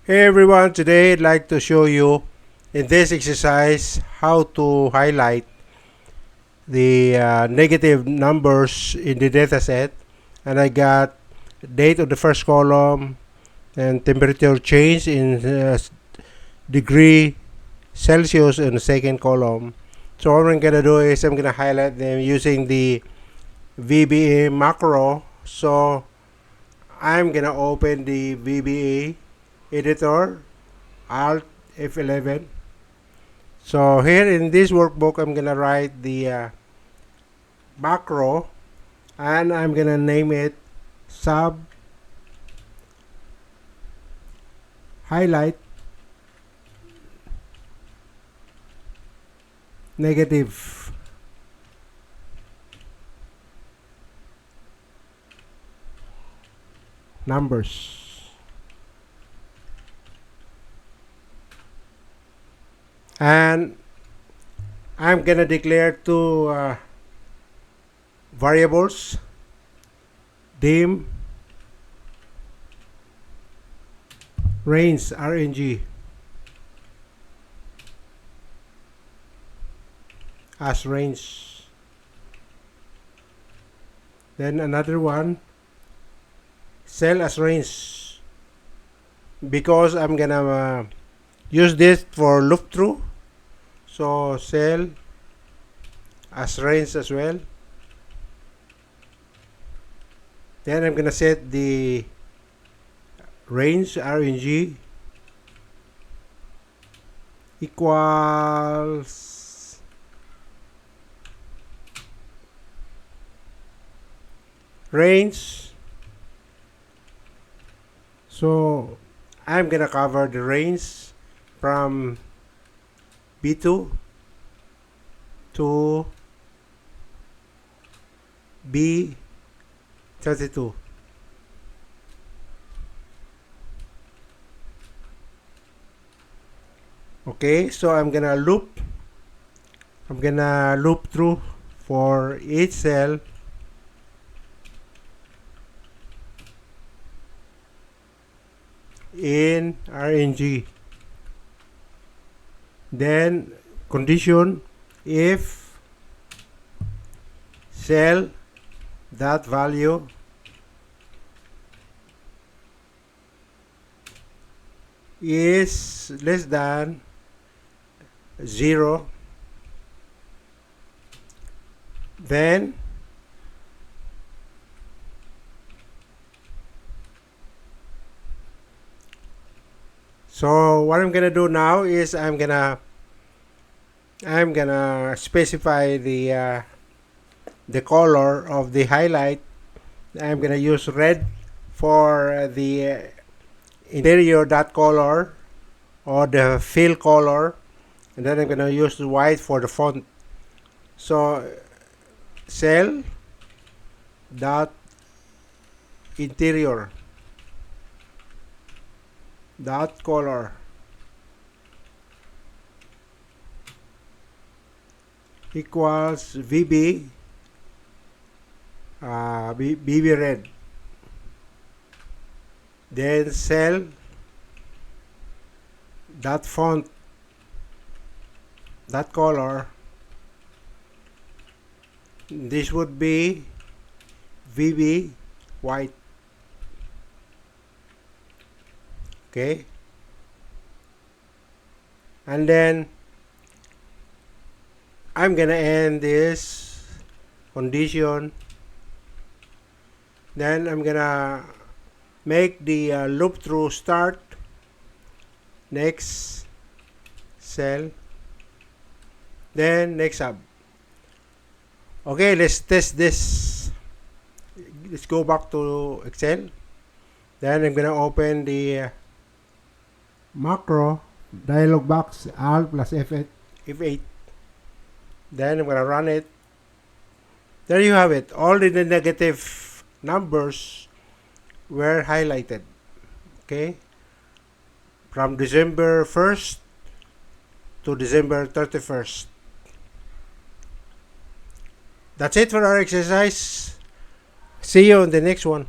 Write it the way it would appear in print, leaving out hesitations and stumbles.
Hey everyone, today I'd like to show you in this exercise how to highlight the negative numbers in the data set. And I got date of the first column and temperature change in degree Celsius in the second column. So what I'm gonna do is I'm gonna highlight them using the VBA macro. So I'm gonna open the VBA editor, Alt F11. So here in this workbook, I'm gonna write the macro, and I'm gonna name it sub highlight negative. Numbers. And I'm gonna declare two variables, dim range RNG as range. Then another one, cell as range, because I'm gonna use this for loop through. So cell as range as well. Then I'm gonna set the range RNG equals range. So I'm gonna cover the range from B2 to B32. Okay, so I'm gonna loop through for each cell in RNG. Then condition, if cell that value is less than 0, then so what I'm gonna do now is I'm gonna specify the color of the highlight. I'm gonna use red for the interior dot color or the fill color, and then I'm gonna use the white for the font. So cell dot interior dot color equals VB BB red. Then cell dot font dot color, this would be VB white. Okay, and then I'm gonna end this condition. Then I'm gonna make the loop through start next cell, then next sub. Okay, let's test this. Let's go back to Excel. Then I'm gonna open the macro dialog box, Alt plus F8. Then I'm gonna run it. There you have it. All the negative numbers were highlighted. Okay, from December 1st to December 31st. That's it for our exercise. See you in the next one.